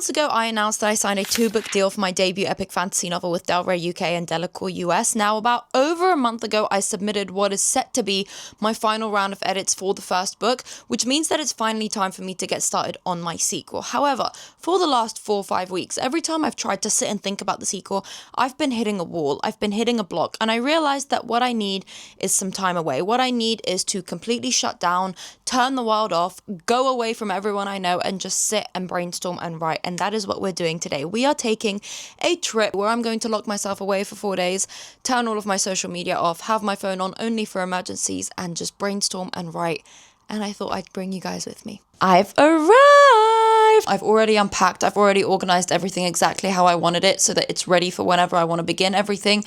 months ago, I announced that I signed a 2-book deal for my debut epic fantasy novel with Del Rey UK and Delacour US. Now, about over a month ago, I submitted what is set to be my final round of edits for the first book, which means that it's finally time for me to get started on my sequel. However, for the last 4 or 5 weeks, every time I've tried to sit and think about the sequel, I've been hitting a wall, I've been hitting a block, and I realized that what I need is some time away. What I need is to completely shut down, turn the world off, go away from everyone I know, and just sit and brainstorm and write. And that is what we're doing today. We are taking a trip where I'm going to lock myself away for 4 days, turn all of my social media off, have my phone on only for emergencies, and just brainstorm and write. And I thought I'd bring you guys with me. I've arrived! I've already unpacked, I've already organized everything exactly how I wanted it so that it's ready for whenever I want to begin everything.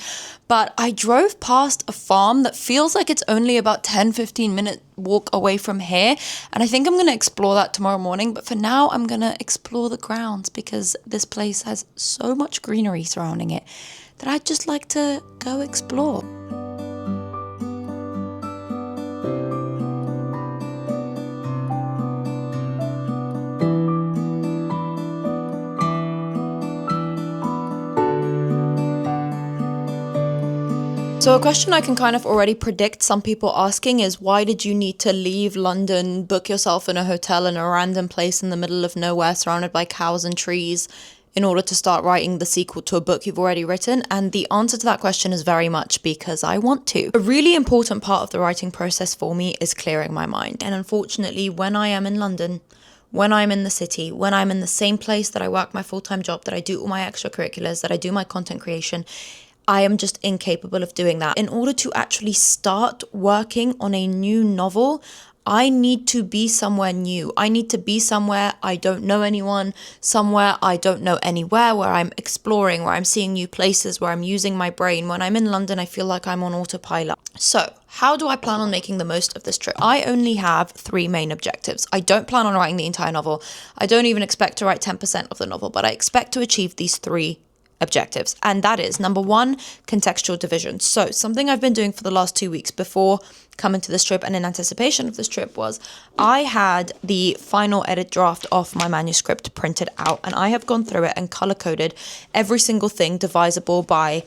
But I drove past a farm that feels like it's only about 10-15 minute walk away from here. And I think I'm going to explore that tomorrow morning. But for now, I'm going to explore the grounds because this place has so much greenery surrounding it that I'd just like to go explore. So a question I can kind of already predict some people asking is, why did you need to leave London, book yourself in a hotel in a random place in the middle of nowhere surrounded by cows and trees in order to start writing the sequel to a book you've already written? And the answer to that question is very much because I want to. A really important part of the writing process for me is clearing my mind. And unfortunately, when I am in London, when I'm in the city, when I'm in the same place that I work my full-time job, that I do all my extracurriculars, that I do my content creation, I am just incapable of doing that. In order to actually start working on a new novel, I need to be somewhere new. I need to be somewhere I don't know anyone, somewhere I don't know anywhere, where I'm exploring, where I'm seeing new places, where I'm using my brain. When I'm in London, I feel like I'm on autopilot. So, how do I plan on making the most of this trip? I only have 3 main objectives. I don't plan on writing the entire novel. I don't even expect to write 10% of the novel, but I expect to achieve these 3 objectives. And that is, number 1, contextual division. So something I've been doing for the last 2 weeks before coming to this trip and in anticipation of this trip was I had the final edit draft of my manuscript printed out, and I have gone through it and color coded every single thing divisible by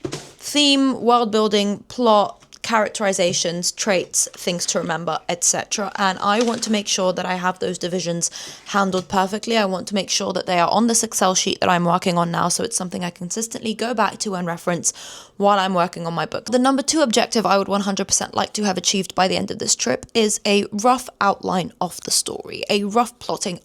theme, world building, plot, characterizations, traits, things to remember, etc. And I want to make sure that I have those divisions handled perfectly. I want to make sure that they are on this Excel sheet that I'm working on now, so it's something I consistently go back to and reference while I'm working on my book. The number 2 objective I would 100% like to have achieved by the end of this trip is a rough outline of the story, a rough plotting.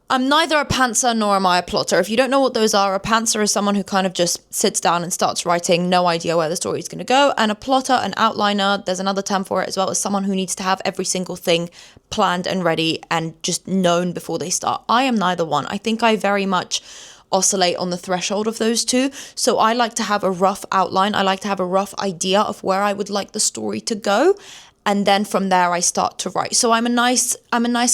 I'm neither a pantser nor am I a plotter. If you don't know what those are, a pantser is someone who kind of just sits down and starts writing, no idea where the story is going to go. And a plotter, an outliner, there's another term for it as well, as someone who needs to have every single thing planned and ready and just known before they start. I am neither one. I think I very much oscillate on the threshold of those two. So I like to have a rough outline. I like to have a rough idea of where I would like the story to go. And then from there I start to write. So I'm a nice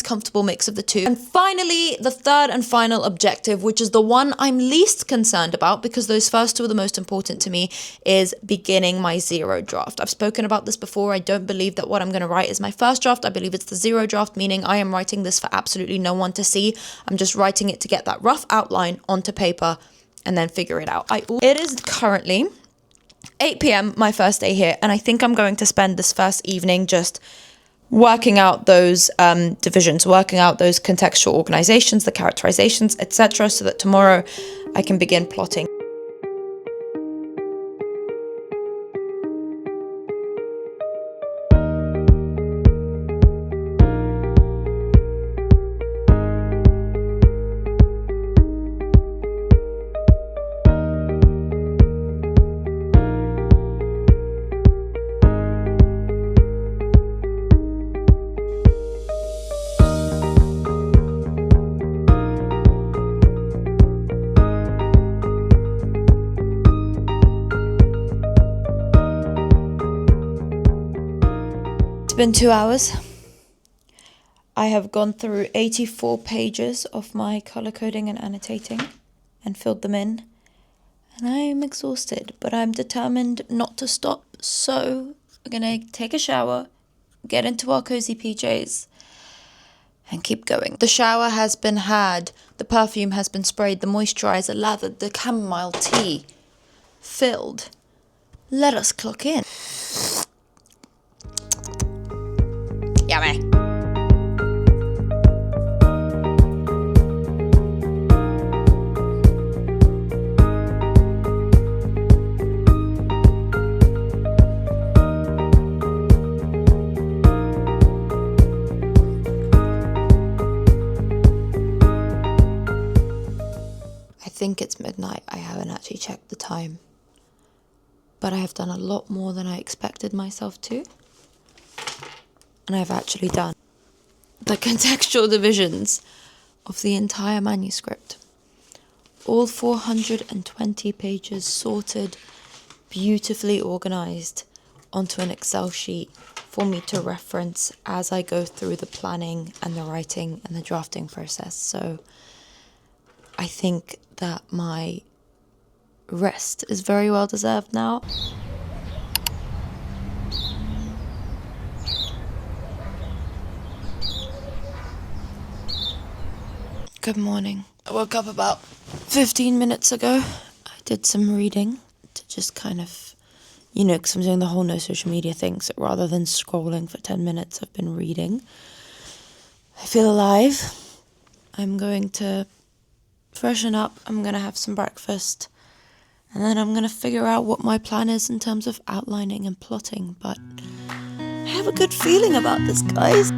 comfortable mix of the two. And finally, the third and final objective, which is the one I'm least concerned about because those first 2 are the most important to me, is beginning my 0 draft. I've spoken about this before. I don't believe that what I'm going to write is my first draft. I believe it's the 0 draft, meaning I am writing this for absolutely no one to see. I'm just writing it to get that rough outline onto paper and then figure it out. It is currently 8 p.m, my first day here, and I think I'm going to spend this first evening just working out those divisions, working out those contextual organizations, the characterizations, etc., so that tomorrow I can begin plotting. Been 2 hours. I have gone through 84 pages of my color coding and annotating and filled them in, and I'm exhausted, but I'm determined not to stop. So we're gonna take a shower, get into our cozy PJs and keep going. The shower has been had, The perfume has been sprayed, the moisturizer lathered, the chamomile tea filled. Let us clock in. Yummy. I think it's midnight. I haven't actually checked the time. But I have done a lot more than I expected myself to. And I've actually done the contextual divisions of the entire manuscript. All 420 pages sorted, beautifully organised onto an Excel sheet for me to reference as I go through the planning and the writing and the drafting process. So I think that my rest is very well deserved now. Good morning. I woke up about 15 minutes ago. I did some reading to just kind of, because I'm doing the whole no social media thing, so rather than scrolling for 10 minutes, I've been reading. I feel alive. I'm going to freshen up. I'm going to have some breakfast. And then I'm going to figure out what my plan is in terms of outlining and plotting. But I have a good feeling about this, guys.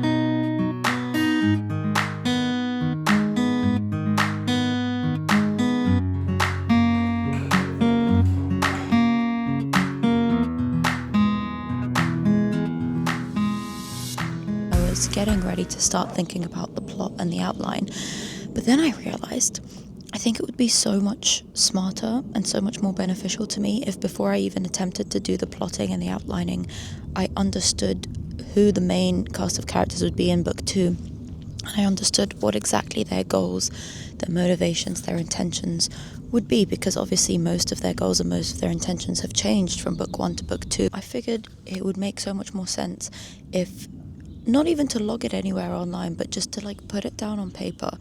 I was getting ready to start thinking about the plot and the outline. But then I realised I think it would be so much smarter and so much more beneficial to me if before I even attempted to do the plotting and the outlining, I understood who the main cast of characters would be in book 2. And I understood what exactly their goals, their motivations, their intentions would be, because obviously most of their goals and most of their intentions have changed from book 1 to book 2. I figured it would make so much more sense if, not even to log it anywhere online, but just to put it down on paper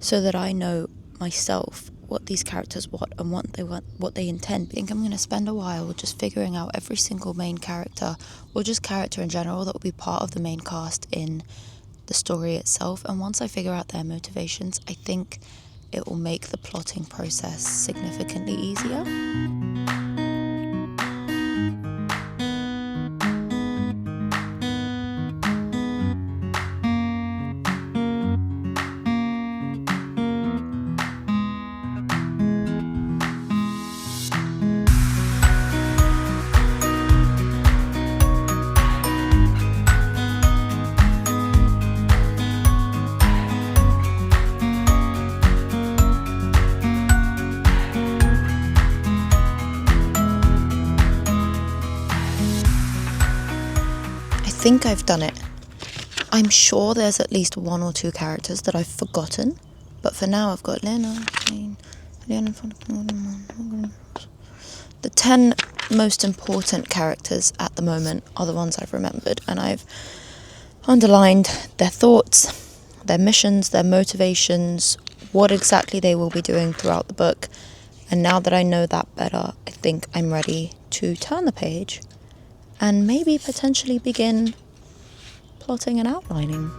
so that I know myself what these characters want and what they intend. I think I'm going to spend a while just figuring out every single main character, or just character in general, that will be part of the main cast in the story itself. And once I figure out their motivations, I think it will make the plotting process significantly easier. I think I've done it. I'm sure there's at least 1 or 2 characters that I've forgotten, but for now I've got Lena, the 10 most important characters at the moment are the ones I've remembered, and I've underlined their thoughts, their missions, their motivations, what exactly they will be doing throughout the book. And now that I know that better, I think I'm ready to turn the page and maybe potentially begin plotting and outlining.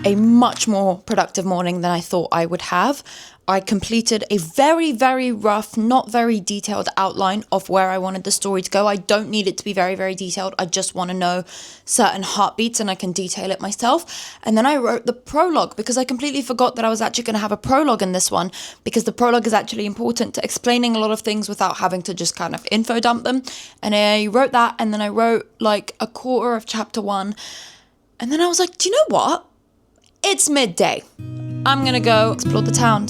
A much more productive morning than I thought I would have. I completed a very, very rough, not very detailed outline of where I wanted the story to go. I don't need it to be very, very detailed. I just want to know certain heartbeats and I can detail it myself. And then I wrote the prologue because I completely forgot that I was actually going to have a prologue in this one, because the prologue is actually important to explaining a lot of things without having to just kind of info dump them. And I wrote that, and then I wrote a quarter of chapter 1. And then I was like, do you know what? It's midday. I'm going to go explore the town.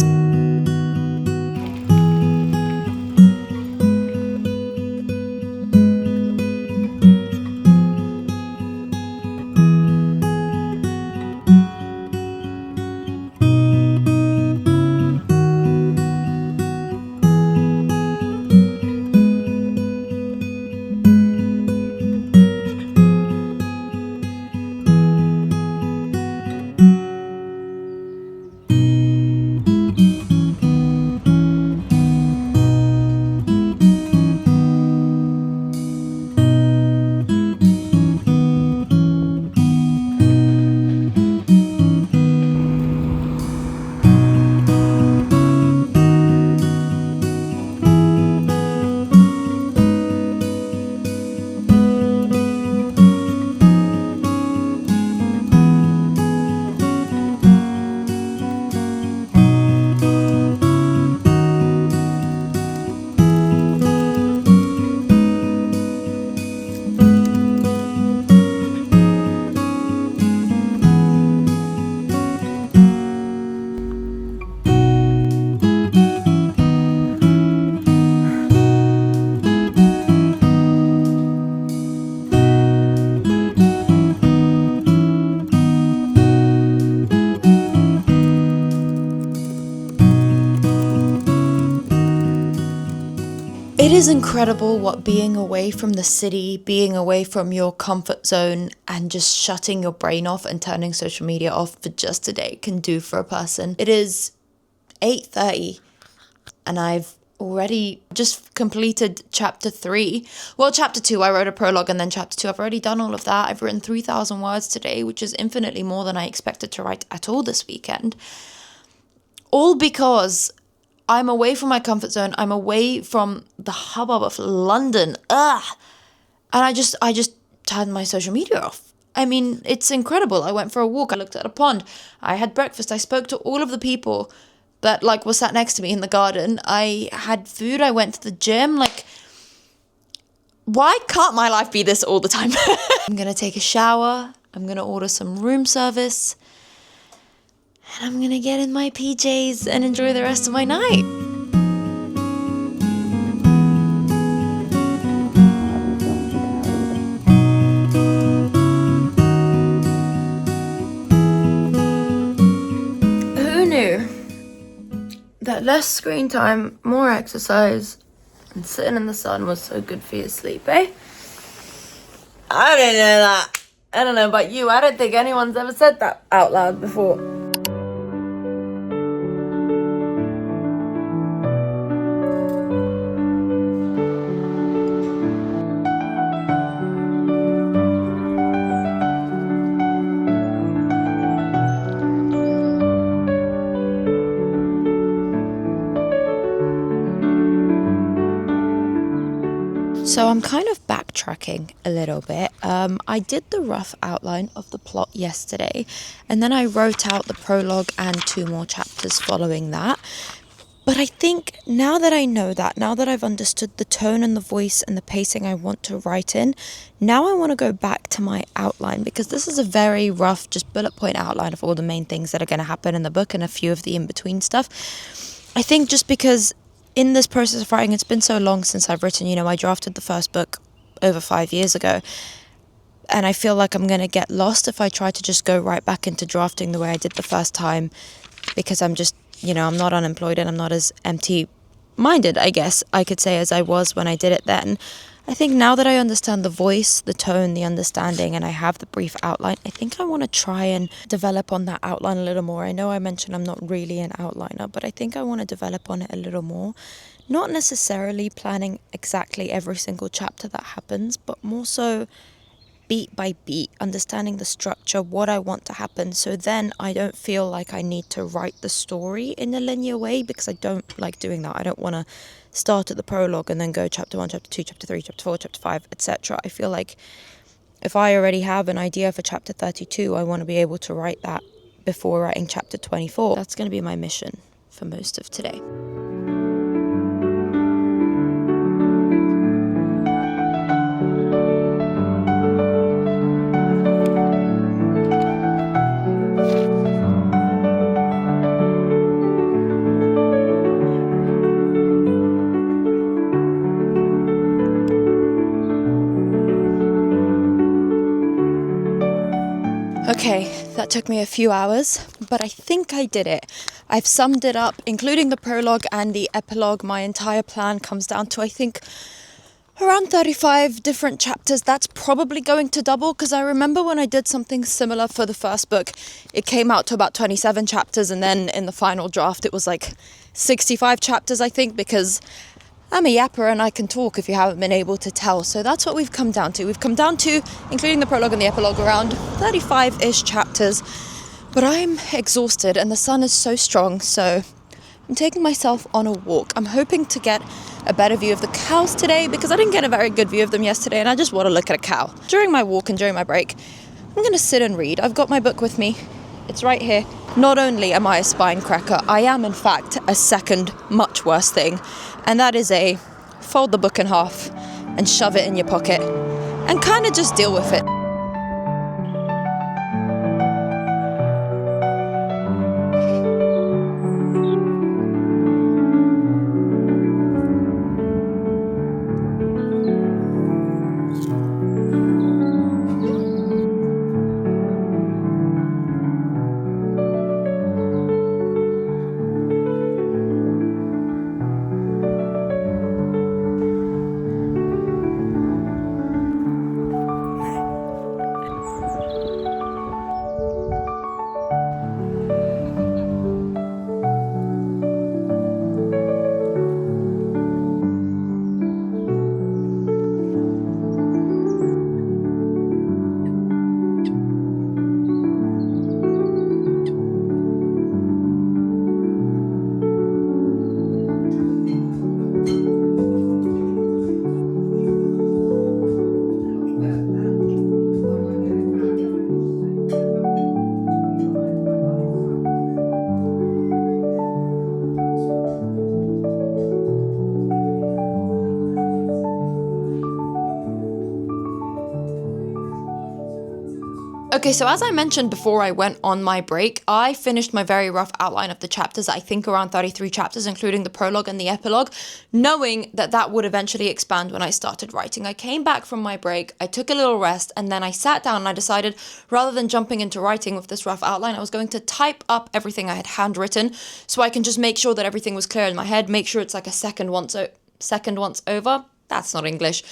It is incredible what being away from the city, being away from your comfort zone, and just shutting your brain off and turning social media off for just a day can do for a person. It is 8:30 and I've already just completed chapter 3. Well, chapter 2, I wrote a prologue, and then chapter 2, I've already done all of that. I've written 3,000 words today, which is infinitely more than I expected to write at all this weekend. All because I'm away from my comfort zone. I'm away from the hubbub of London. Ugh. And I just turned my social media off. I mean, it's incredible. I went for a walk. I looked at a pond. I had breakfast. I spoke to all of the people that were sat next to me in the garden. I had food. I went to the gym. Why can't my life be this all the time? I'm going to take a shower. I'm going to order some room service. And I'm going to get in my PJs and enjoy the rest of my night. Who knew that less screen time, more exercise, and sitting in the sun was so good for your sleep, eh? I didn't know that. I don't know about you. I don't think anyone's ever said that out loud before. So I'm kind of backtracking a little bit. I did the rough outline of the plot yesterday, and then I wrote out the prologue and 2 more chapters following that. But I think now that I know that, now that I've understood the tone and the voice and the pacing I want to write in, now I want to go back to my outline, because this is a very rough, just bullet point outline of all the main things that are going to happen in the book and a few of the in-between stuff. I think just because in this process of writing, it's been so long since I've written, I drafted the first book over 5 years ago, and I feel like I'm going to get lost if I try to just go right back into drafting the way I did the first time, because I'm just, I'm not unemployed and I'm not as empty-minded, I guess I could say, as I was when I did it then. I think now that I understand the voice, the tone, the understanding, and I have the brief outline, I think I want to try and develop on that outline a little more. I know I mentioned I'm not really an outliner, but I think I want to develop on it a little more. Not necessarily planning exactly every single chapter that happens, but more so beat by beat, understanding the structure, what I want to happen, so then I don't feel like I need to write the story in a linear way, because I don't like doing that. I don't want to start at the prologue and then go chapter 1, chapter 2, chapter 3, chapter 4, chapter 5, etc. I feel like if I already have an idea for chapter 32, I want to be able to write that before writing chapter 24. That's going to be my mission for most of today. Okay, that took me a few hours, but I think I did it. I've summed it up, including the prologue and the epilogue. My entire plan comes down to, I think, around 35 different chapters. That's probably going to double, because I remember when I did something similar for the first book, it came out to about 27 chapters, and then in the final draft it was 65 chapters, I think, because I'm a yapper and I can talk, if you haven't been able to tell. So that's what we've come down to. We've come down to, including the prologue and the epilogue, around 35-ish chapters. But I'm exhausted and the sun is so strong, so I'm taking myself on a walk. I'm hoping to get a better view of the cows today, because I didn't get a very good view of them yesterday and I just want to look at a cow. During my walk and during my break, I'm going to sit and read. I've got my book with me. It's right here. Not only am I a spine cracker, I am in fact a second, much worse thing. And that is a fold the book in half and shove it in your pocket and kind of just deal with it. Okay, so as I mentioned before I went on my break, I finished my very rough outline of the chapters, I think around 33 chapters, including the prologue and the epilogue, knowing that that would eventually expand when I started writing. I came back from my break, I took a little rest, and then I sat down and I decided, rather than jumping into writing with this rough outline, I was going to type up everything I had handwritten so I can just make sure that everything was clear in my head, make sure it's like a second once over. That's not English.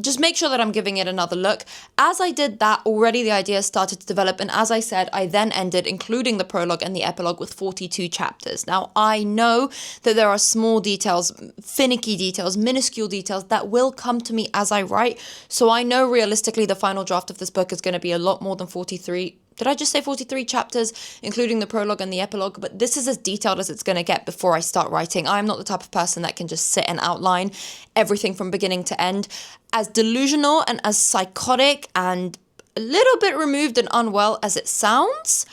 Just make sure that I'm giving it another look. As I did that, already the ideas started to develop. And as I said, I then ended, including the prologue and the epilogue, with 42 chapters. Now, I know that there are small details, finicky details, minuscule details that will come to me as I write. So I know realistically the final draft of this book is going to be a lot more than 43. Did I just say 43 chapters, including the prologue and the epilogue? But this is as detailed as it's going to get before I start writing. I'm not the type of person that can just sit and outline everything from beginning to end. As delusional and as psychotic and a little bit removed and unwell as it sounds,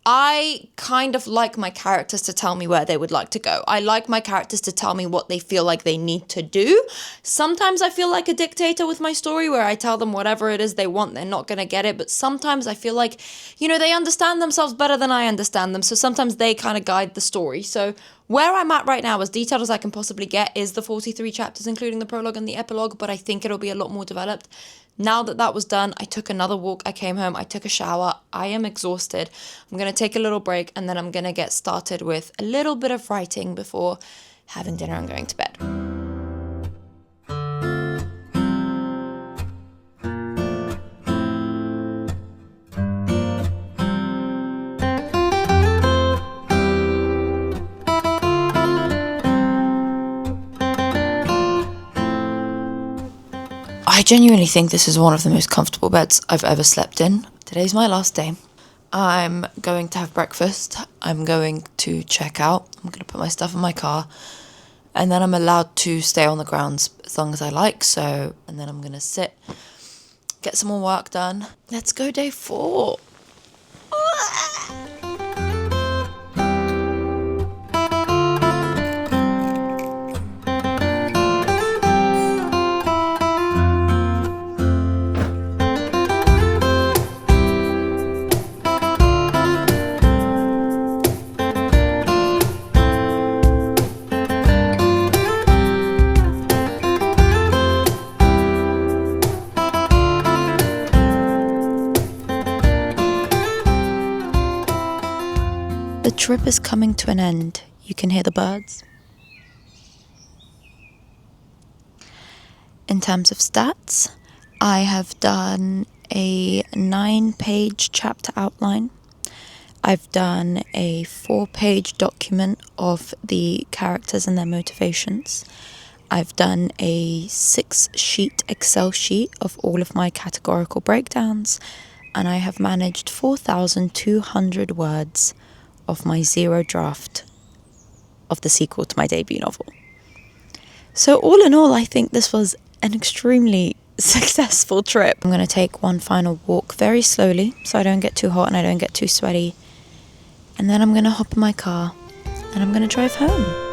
I kind of like my characters to tell me where they would like to go. I like my characters to tell me what they feel like they need to do. Sometimes I feel like a dictator with my story where I tell them whatever it is they want, they're not going to get it. But sometimes I feel like, they understand themselves better than I understand them. So sometimes they kind of guide the story. So where I'm at right now, as detailed as I can possibly get, is the 43 chapters, including the prologue and the epilogue. But I think it'll be a lot more developed. Now that that was done, I took another walk, I came home, I took a shower, I am exhausted. I'm going to take a little break and then I'm going to get started with a little bit of writing before having dinner and going to bed. I genuinely think this is one of the most comfortable beds I've ever slept in. Today's my last day. I'm going to have breakfast. I'm going to check out. I'm going to put my stuff in my car. And then I'm allowed to stay on the grounds as long as I like. And then I'm going to sit, get some more work done. Let's go day 4. The trip is coming to an end. You can hear the birds. In terms of stats, I have done a 9-page chapter outline. I've done a 4-page document of the characters and their motivations. I've done a 6-sheet Excel sheet of all of my categorical breakdowns, and I have managed 4,200 words of my 0 draft of the sequel to my debut novel. So all in all, I think this was an extremely successful trip. I'm going to take one final walk very slowly so I don't get too hot and I don't get too sweaty. And then I'm going to hop in my car and I'm going to drive home.